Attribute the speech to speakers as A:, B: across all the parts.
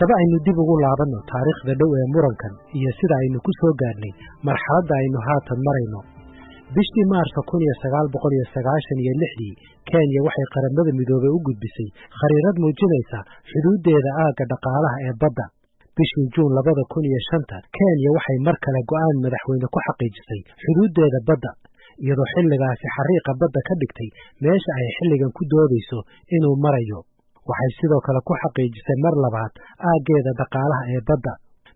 A: Daba aynu dib ugu laabanno taariikhda dhow ee murankan iyo sida aynu ku soo gaarnay marxaladda aynu haatan marayno. Bishii Maarso 1996 Kenya waxay qaramada midoobay u gudbisay khariirad muujinaysa xuduudeeda aagga dhaqaalaha ee badda. Bishii Juun 2005 Kenya waxay mar kale go'aan madaxweyne ku xaqiijisay xuduudeeda badda, iyadoo xilligaasi xariiqa badda ka dhigtay meesha ay xilligan ku doodayso inuu marayo. Waxay sidoo kale ku xaqiijisay mar labaad aaggeeda dhaqaalaha ee badda.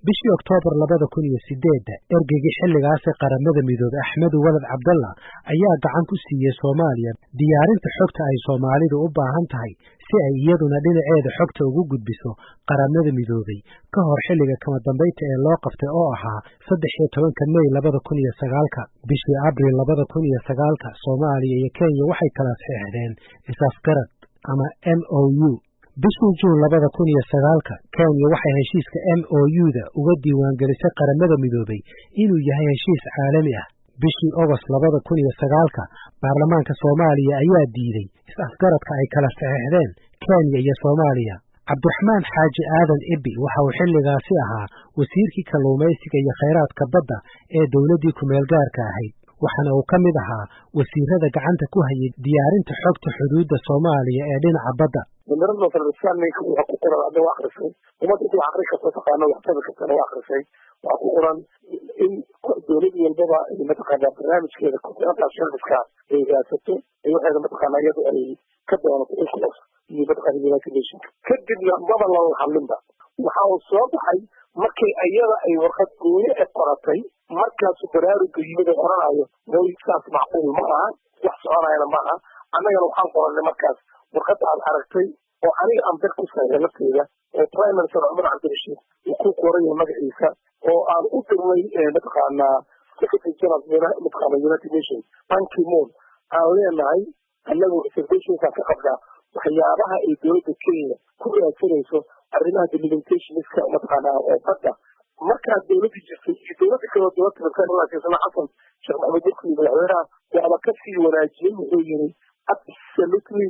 A: Bishii Oktoobar 2008 ergeygii xilligaasi qaramada midoobay Axmed Walad Cabdalla ayaa gacan ku siiyey Soomaaliya diyaarinta xogta ay Soomaalidu u baahan tahay si ay iyaduna dhinaceeda xogta ugu gudbiso qaramada midoobay ka hor xilliga kama dambeynta ee loo qabtay oo ahaa 13 May 2009. Bishii Abriil 2009 Soomaaliya iyo Kenya waxay kala saxeexdeen is-afgarad ama MOU. Bishii Juun 2009 Kenya waxay heshiiska MOU-da uga diiwaangelisay qaramada midoobay inuu yahay heshiis caalami ah. Bishii Agost 2009 baarlamaanka Soomaaliya ayaa diiday is-afgaradka ay kala saxeexdeen Kenya iyo Soomaaliya. Cabdiraxmaan Xaaji Aadan Ibbi waxa uu xilligaasi ahaa wasiirkii kalluumaysiga iyo kheyraadka badda ee dowladdii ku-meel gaarka ahayd, waxaana uu ka mid ahaa wasiirada gacanta ku hayay diyaarinta xogta xuduudda Soomaaliya ee dhinaca badda.
B: in dowladda walbaba ay mataqaanaa barnaamijkeeda kontinental shelfiska ay raadsato ay waxayna mataqaanaa iyadu ay ka doonato ICLOS iyo mataqaanaa United Nations. kadibna maba la hadlinba waxa uu soo baxay markay iyada ay warqad gooni ee qoratay markaas baraaruga yimid oo oranayo mooyinkaas macquul ma aha, wax soconayana ma aha. annagana waxaan qoranay markaas warqadda aad aragtay oo aniga aan dad ku saxiixay lafteeda oo Prime Minister Cumar Cabdirashiid uu ku qoray magaciisa oo aan u dirnay mataqaanaa Secretary General mataqaanaa United Nations Ban Ki-moon aan leenahay annagu reservationka ka qabnaa waxyaabaha ay dowladda Kenya ku raadsanayso arrimaha delimitationska mataqaanaa oo badda. markaas dowladda jirtay iyo dowladda kale dowladda Xasan Sheekh Maxamed Mursi madaxweynaha waaba ka sii wanaajiyey wuxuu yiri absolutely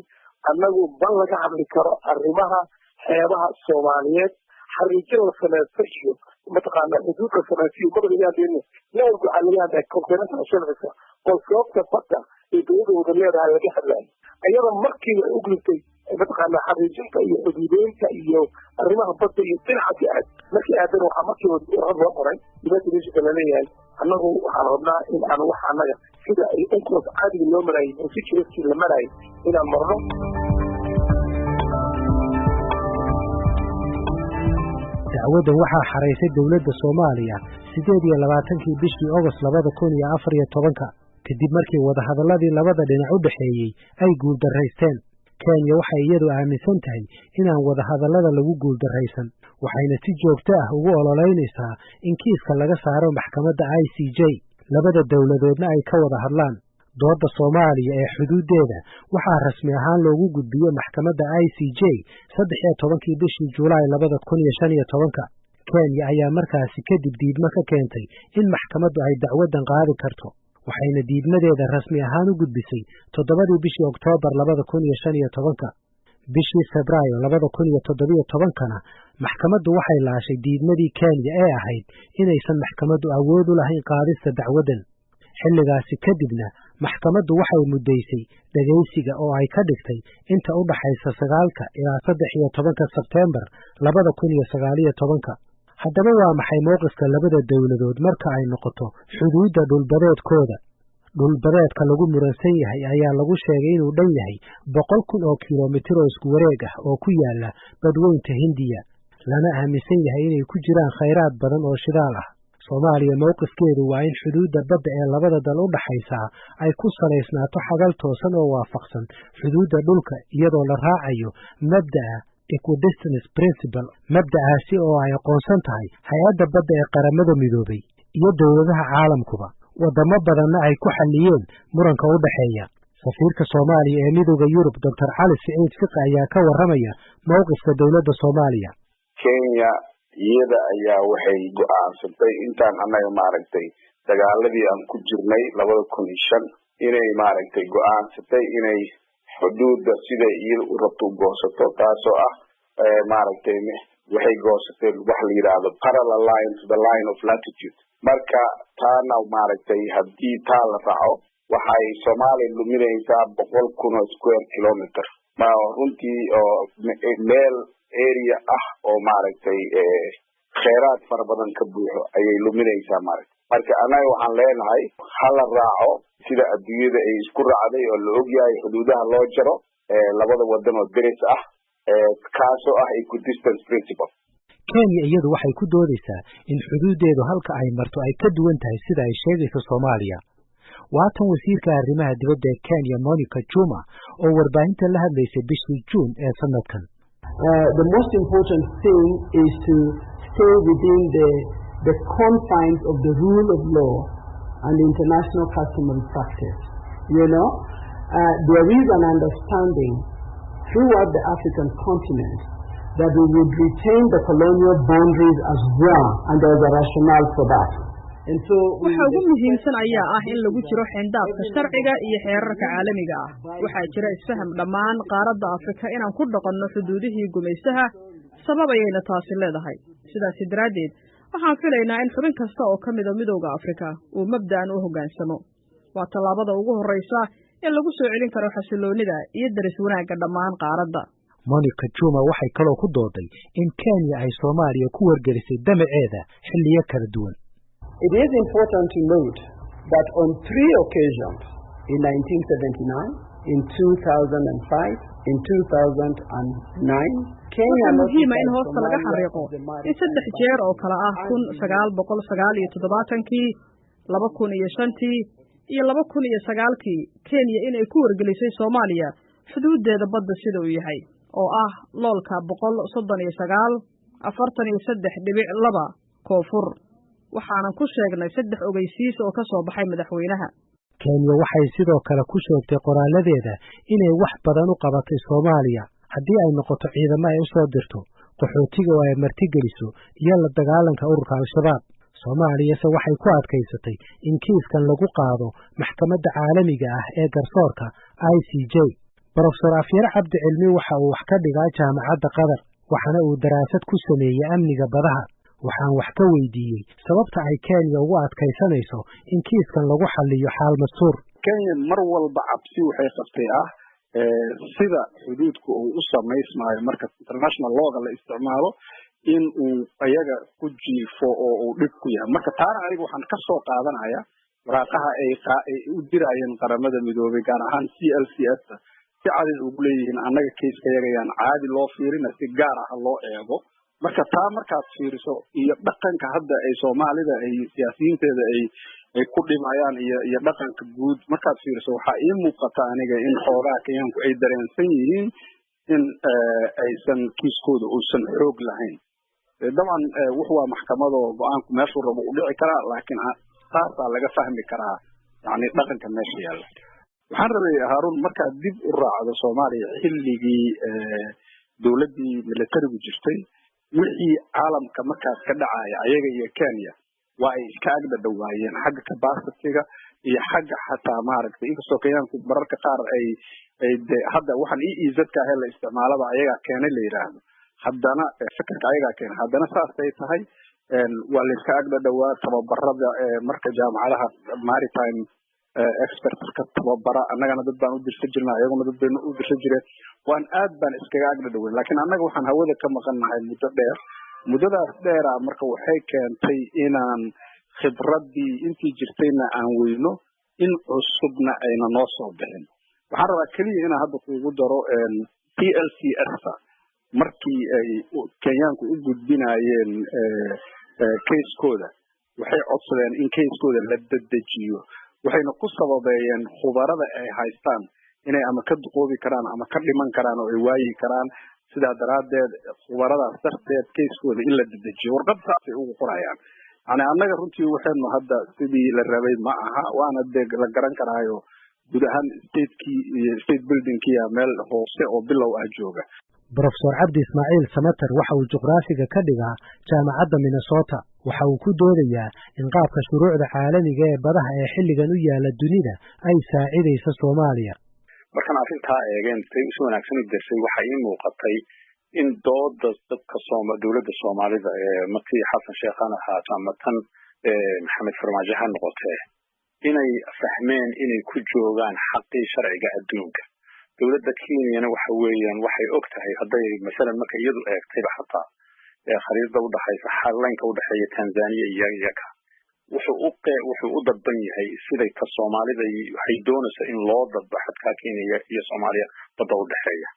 B: annagu ban laga hadli karo arrimaha xeebaha Soomaaliyeed xariijin la sameeyo iyo mataqaanaa xuduudka Soomaaliya madalayadeena loo go'aamiyay kontinental shelfiska oo sababta badda ee dowladda leedahay laga hadlay ayada markii ay u gudtay mataqaanaa xariijinta iyo xuduudeynta iyo arrimaha badda iyo dhinaca aad markii aadan waxa markii loo qoray United Nations la leeyahay annagu waxaan rabnaa in aan wax annaga sida ay ICLOS caadiga loo marayo oo si jirkii la marayo inaan marno.
A: dacwaddan waxaa xareysay dowladda Soomaaliya 28 bishii Agost 2014 kadib markii wadahadaladii labada dhinac u dhaxeeyay ay guuldarraysteen. Kenya waxay iyadu aaminsan tahay inaan wadahadalada lagu guuldarraysan, waxayna si joogto ah ugu ololeynaysaa in kiiska laga saaro maxkamadda ICJ, labada dowladoodna ay ka wada hadlaan. doodda Soomaaliya ee xuduudeeda waxaa rasmi ahaan loogu gudbiyey maxkamadda ICJ 13 bishii Juulaay 2015. Kenya ayaa markaasi kadib diidmo ka keentay in maxkamaddu ay dacwaddan qaadi karto, waxayna diidmadeeda rasmi ahaan u gudbisay 7 bishii Oktoobar 2015. bishii Febraayo 2017 maxkamaddu waxay laashay diidmadii Kenya ee ahayd inaysan maxkamaddu awood u lahayn qaadista dacwaddan. xilligaasi kadibna maxkamaddu waxay muddaysay dhageysiga oo ay ka dhigtay inta u dhaxaysa 9 ilaa 13 Sebteembar 2019. haddaba waa maxay mowqifka labada dowladood marka ay noqoto xuduudda dhulbadeedkooda? dhulbadeedka lagu muransan yahay ayaa lagu sheegay inuu dhan yahay 100,000 oo kiiloomitir oo isku wareeg ah oo ku yaala badweynta Hindiya, lana aaminsan yahay inay ku jiraan kheyraad badan oo shidaal ah. Soomaaliya mowqifkeedu waa in xuduudda badda ee labada dal u dhaxaysa ay ku salaysnaato xagal toosan oo waafaqsan xuduudda dhulka iyadoo la raacayo mabda'a equidistance principle. mabda'aasi oo ay aqoonsan tahay hay-adda badda ee qaramada midoobay iyo dowladaha caalamkuba. wadamo badanna ay ku xalliyeen muranka u dhaxeeya. safiirka Soomaaliya ee Midowga Yurub Dr. Cali Siciid Fiqi ayaa ka warramaya mowqifka dowladda Soomaaliya.
C: Kenya iyada ayaa waxay go'aansatay intaan annaga maaragtay dagaaladii aan ku jirnay 2005 inay maaragtay go'aansatay inay xuduudda sida iyada u rabto u goosato, taasoo ah maaragtay waxay goosatay wax la yidhaahdo parallel line to the line of latitude. Marka taana maaragtay haddii taa la raaco waxay Soomaaliya luminaysaa 100,000 square kilometer. Ma runtii oo meel area ah oo maaragtay kheyraad fara badan ka buuxo ayay luminaysaa maaragtay. Marka anaga waxaan leenahay hala raaco sida adduunyada ay isku raacday oo la ogyahay xuduudaha loo jaro labada wadan oo deris ah kaasoo ah equidistance principle.
A: Kenya iyadu waxay ku doodaysaa in xuduudeedu halka ay marto ay ka duwan tahay sida ay sheegayso Soomaaliya. Waatan wasiirka arrimaha dibadda ee Kenya Monica Juma oo warbaahinta la hadlaysay bishii June ee sanadkan.
D: The most important thing is to stay within the confines of the rule of law and international customary practice. There is an understanding throughout the African continent that we would retain the colonial boundaries as well, and there is a rationale for that.
E: waxa ugu muhiimsan ayaa ah in lagu jiro xeyndaabka sharciga iyo xeerarka caalamiga ah. waxaa jira isfaham dhammaan qaaradda Afrika inaan ku dhaqanno xuduudihii gumaysaha sabab ayayna taasi leedahay. sidaas daraadeed waxaan filaynaa in xubin kasta oo ka mid ah midowga Afrika uu mabda'an u hoggaansamo. waa tallaabada ugu horreysa ee lagu soo celin karo xasiloonida iyo daris wanaagga dhammaan qaaradda.
A: Monica Juma waxay kaloo ku dooday in Kenya ay Soomaaliya ku wargelisay damaceeda xilliyo kala duwan.
D: It is important to note that on 3 occasions, in 1979, in 2005, in 2009, Kenya
E: muhiima in hoosta laga xariiqo in 3 jeer oo kala ah 1979kii 2005kii iyo 2009kii Kenya inay ku wargelisay Soomaaliya xuduudeeda badda sida uu yahay oo ah loolka 139.43.2 koonfur. waxaanan ku sheegnay 3 ogeysiis oo ka soo baxay madaxweynaha.
A: Kenya waxay sidoo kale ku sheegtay qoraaladeeda inay wax badan u qabatay Soomaaliya haddii ay noqoto ciidamo ay u soo dirto qaxootiga oo ay martigeliso iyo la dagaalanka ururka Al-Shabaab. Soomaaliyase waxay ku adkaysatay in kiiskan lagu qaado maxkamadda caalamiga ah ee garsoorka ICJ. Professor Afyare Cabdi Cilmi waxa uu wax ka dhigaa jaamacadda Qatar waxaana uu daraasad ku sameeyay amniga badaha. waxaan wax ka weydiiyey sababta ay Kenya ugu adkaysanayso in kiiskan lagu xalliyo xaal masuur.
F: Kenya mar walba cabsi waxay qabtay sida xuduudku uu u samaysmaayo marka international law-ga la isticmaalo in uu ayaga ku jiifo oo uu dhib ku yahay. marka taana aniga waxaan ka soo qaadanayaa waraaqaha ay u dirayeen qaramada midoobay gaar ahaan CLCS si cadid ugu leeyihiin annaga kiiska yagayaan caadi loo fiirina si gaar ah loo eego. marka taa markaad fiiriso iyo dhaqanka hadda ay Soomaalida ay siyaasiyiinteeda ay ku dhimayaan iyo dhaqanka guud markaad fiiriso waxa ii muuqata aniga in xoogaa Kenyaanku ay dareensan yihiin in aysan kiiskooda uusan xoog lahayn. dabcan wuxuu waa maxkamado go'aanku meeshuu rabo u dhici karaa laakiin taasaa laga fahmi karaa yani dhaqanka meesha yaalla. waxaan rabay Haarun markaad dib u raacdo Soomaaliya xilligii dowladdii militarigu jirtay wixii caalamka markaas ka dhacaya ayaga iyo Kenya waa ay iska agda dhawaayeen xagga capacity-ga iyo xagga xataa maaragtay inkastoo Kenyaanku mararka qaar ay hadda waxaan EEZ-ka la isticmaalaba ayaga keenay la yiraahdo haddana fikirka ayaga keenay haddana saasay tahay waa la iska agda dhawaa tababarada marka jaamacadaha maritime experts ka tababara annagana dad baan u dirsan jirnaa ayaguna dad baan u dirsan jireen waan aad baan iskaga agna dhaweyn laakiin annaga waxaan hawada ka maqannahay muddadaas dheera marka waxay keentay inaan khibradii intii jirtayna aan weyno in cusubna ayna noo soo bixin. waxaan rabaa keliya inaan hadda kuugu daro TLCS markii ay Kenyaanku u gudbinayeen case-kooda waxay codsadeen in case-kooda la dedejiyo waxayna ku sababeeyeen khubarada ay haystaan inay ama ka duqoobi karaan ama ka dhiman karaan oo ay waayi karaan. sidaa daraadeed khubaradaas darteed case-kooda in la dedejiyo warqad saasay ugu qorayaan. yani annaga runtii waxaynu hadda sidii la rabay ma aha waana la garan karaayo guud ahaan stateki iyo state buildingkiya meel hoose oo bilow ah jooga.
A: Professor Cabdi Ismaaciil Samatar waxa uu juqraafiga ka dhigaa jaamacadda Minnesota waxa uu ku doodayaa in qaabka shuruucda caalamiga ee badaha ee xilligan u yaala dunida ay saacidayso Soomaaliya.
G: markaan arrintaa eegeen si wanaagsan u darsay waxa ii muuqatay
F: in dooda dadka dowladda Soomaalida markii Xasan Sheekh aan ahaato ama tan Maxamed Farmaajo ha noqotee inay fahmeen inay ku joogaan xaqii sharciga adduunka. dowladda Kenya waxa weeyaan waxay og tahay haday mesela marka iyadu eegtay xataa khariidada u dhaxaysa xalanka u dhaxeeya Tanzania iyo Uganda wuxuu u dadban yahay siday ka Soomaalida waxay doonaysaa in loo dadba xadka Kenya iyo Soomaaliya badda u dhaxeeya.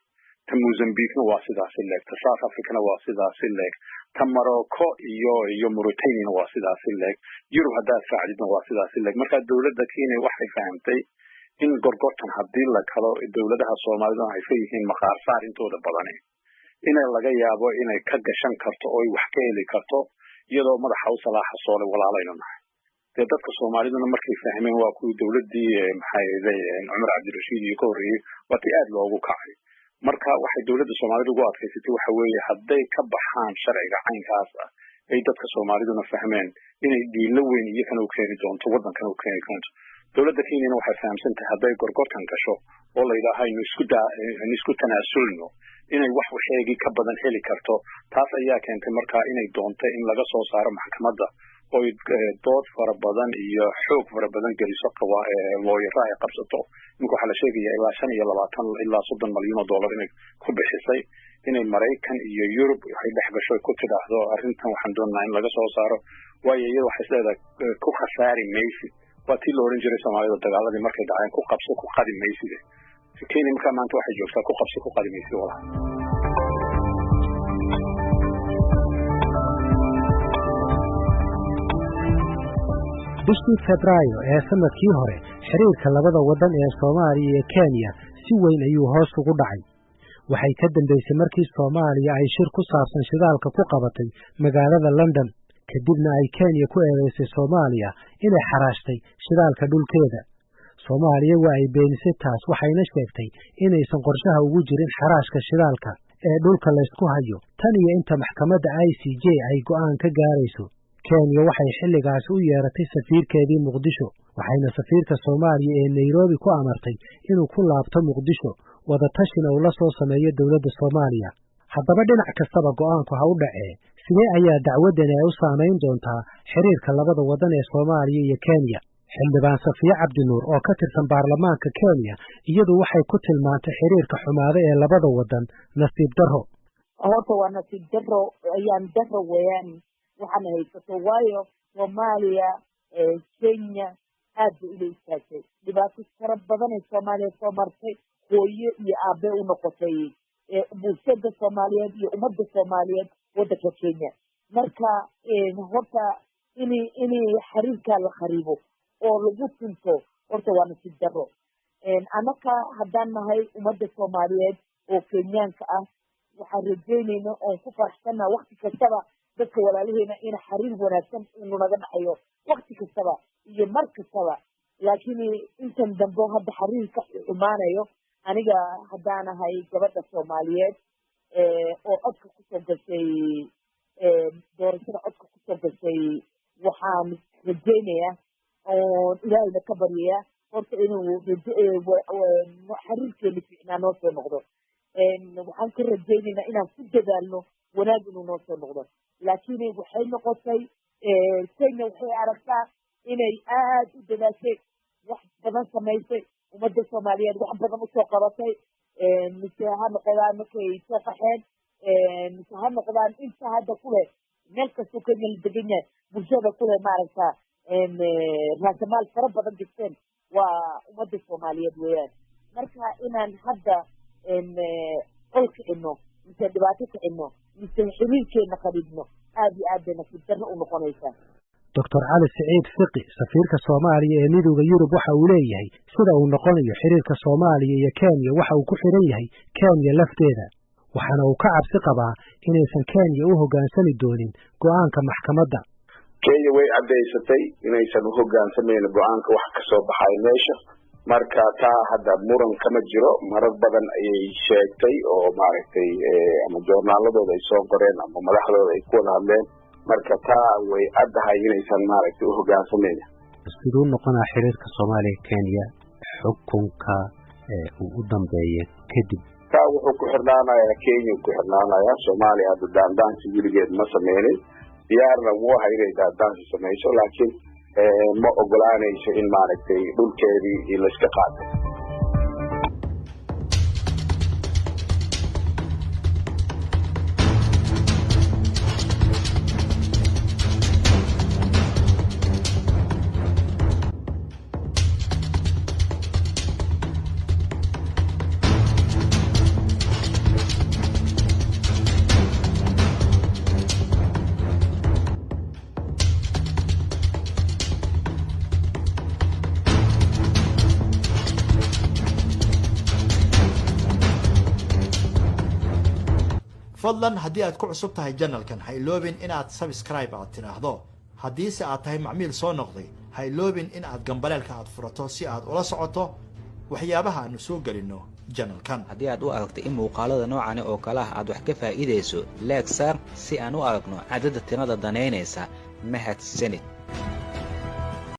F: ta Mozambique waa sidaas leeg, ta South Africa waa sidaas leeg, ta Morocco iyo Mauritania waa sidaas leeg, Europe hadda saacadina waa sidaas leeg. marka dowladda Kenya waxay fahamtay in gorgortan hadii la kalo dowladaha Soomaalida ay yihiin maqaar saar intooda badan inay laga yaabo inay ka gashan karto oo wax ka heli karto iyadoo madaxa u salaaxa soole walaalayna dadka Soomaaliduna markay fahmeen waa ku dowladii maxay leeyeen Umar Cabdirashiid iyo Kooriye watii aad loogu kacay. marka waxay dowladda Soomaalida ugu adkaysatay waxa weeye haday ka baxaan sharciga caynkaas ah ay dadka Soomaaliduna fahmeen inay diilo weyn iyo kan u keeni doonto wadankan u keeni doonto. dowladda Kenya waxay fahamsantay haday gorgortan gasho oo la yiraahdo in isku tanaasulno inay wax waxeegi ka badan heli karto. taas ayaa keentay marka inay doonto in laga soo saaro maxkamadda oo dood fara badan iyo xoog fara badan geliso looyara ay qabsato. ninka waxa la sheegaya ilaa 25 ilaa 30 milyan oo dollar inay ku bixisay inay Mareykan iyo Europe waxay dhaxgasho ku tiraahdo arrintan waxaan doonaynaa in laga soo saaro waayo iyada waxay leedahay ku khasaari maysi watii loo oran jiray Soomaalida dagaaladii markay dhaceen ku qabso ku qadi maysi. Kenya marka maanta waxay joogtaa ku qabso ku qadi maysi walaal.
A: bishii Febraayo ee sanadkii hore xiriirka labada wadan ee Soomaaliya iyo Kenya si weyn ayuu hoos ugu dhacay. waxay ka dambeysay markii Soomaaliya ay shir ku saabsan shidaalka ku qabatay magaalada London, kadibna ay Kenya ku eedeysay Soomaaliya inay xaraashtay shidaalka dhulkeeda. Soomaaliya waa ay beenisay taas waxayna sheegtay inaysan qorshaha ugu jirin xaraashka shidaalka ee dhulka la isku hayo tan iyo inta maxkamadda ICJ ay go'aan ka gaarayso. Kenya waxay xilligaas u yeeratay safiirkeedii Muqdisho, waxayna safiirka Soomaaliya ee Nairobi ku amartay inuu ku laabto Muqdisho wada tashina uu la soo sameeyo dowladda Soomaaliya. haddaba dhinac kastaba go'aanku ha u dhacee sidee ayaa dacwadani ay u saameyn doontaa xiriirka labada wadan ee Soomaaliya iyo Kenya? xildhibaan Safiya Cabdinuur oo ka tirsan baarlamaanka Kenya iyadu waxay ku tilmaantay xiriirka xumaada ee labada wadan nasiib darro.
G: horta waa nasiib darro ayaan darro weeyaan waxaan haysato waayo Soomaaliya Kenya aad u istaagtay dhibaato fara badan ee Soomaaliya soo martay hooyo iyo aabe u noqotay bulshada Soomaaliyeed iyo ummadda Soomaaliyeed wadanka Kenya. marka horta inay xiriirka la kharibo oo lagu tunto horta waa nasiib darro. anaka haddaan nahay ummadda Soomaaliyeed oo Kenyaanka ah waxaan rajaynaynaa oo ku faraxsanaa waqti kastaba dadka walaalaheena in xiriir wanaagsan inuu naga dhaxayo waqti kastaba iyo mar kastaba. laakiin intan dambe hadda xiriirka xumaanayo aniga haddaan nahay gabadha Soomaaliyeed oo codka ku soo gashay doorashada codka ku soo gashay waxaan rajaynayaa oo ilaahayna ka baryayaa horta inuu xiriirkeena fiicnaa noo soo noqdo. waxaan ka rajaynaynaa inaan ku dadaalno wanaag inuu noo soo noqdo. laakiin waxay noqotay Kenya waxay aragtaa inay aad u dadaashay wax badan samaysay ummadda Soomaaliyeed wax badan usoo qabatay mise ha noqdaan markay soo qaxeen mise ha noqdaan inta hadda ku leh meel kastoo Kenya la degan yahay bulshada ku leh maaragta raasamaal fara badan jirteen waa ummadda Soomaaliyeed weeyaan. marka inaan hadda qol kicino mise dhibaato kicino mise xiriirkeena qadibno aad iyo aad bay nasiib darro u noqonaysaa.
A: Dr. Cali Siciid Fiqi safiirka Soomaaliya ee midowga Yurub waxa uu leeyahay sida uu noqonayo xiriirka Soomaaliya iyo Kenya waxa uu ku xiran yahay Kenya lafteeda, waxaana uu ka cabsi qabaa inaysan Kenya u hoggaansami doonin go'aanka maxkamadda.
C: Kenya way caddaysatay inaysan u hoggaansameyn go'aanka wax ka soo baxay meesha, marka taa hadda muran kama jiro. marar badan ayay sheegtay oo maaragtay ama joornaaladooda ay soo qoreen ama madaxdooda ay ku wada hadleen, marka taa way caddahay inaysan maaragtay u hoggaansameyn.
A: siduu noqonaa xiriirka Soomaaliya Kenya xukunka uu u dambeeyay kadib
C: taa wuxuu ku xirnaanayaa Kenya ku xirnaanayaa Soomaaliya hadda daandaansi weligeed ma sameynin diyaarna wuu hayray daandaansi samayso laakiin ma ogolaanayso in maaragtay dhulkeedii la iska qaato
H: fadlan haddii aad ku cusub tahay channelkan ha iloobin inaad subscribe aad tiraahdo haddii se aad tahay macmiil soo noqday ha iloobin in aad gambaleelka aad furato si aad ula socoto waxyaabaha aanu soo gelino channelkan
I: haddii aad u aragto in muuqaalada noocan oo kale ah aad wax ka faa'iideyso like saar si aan u aragno cadadda tirada danaynaysa mahadsanid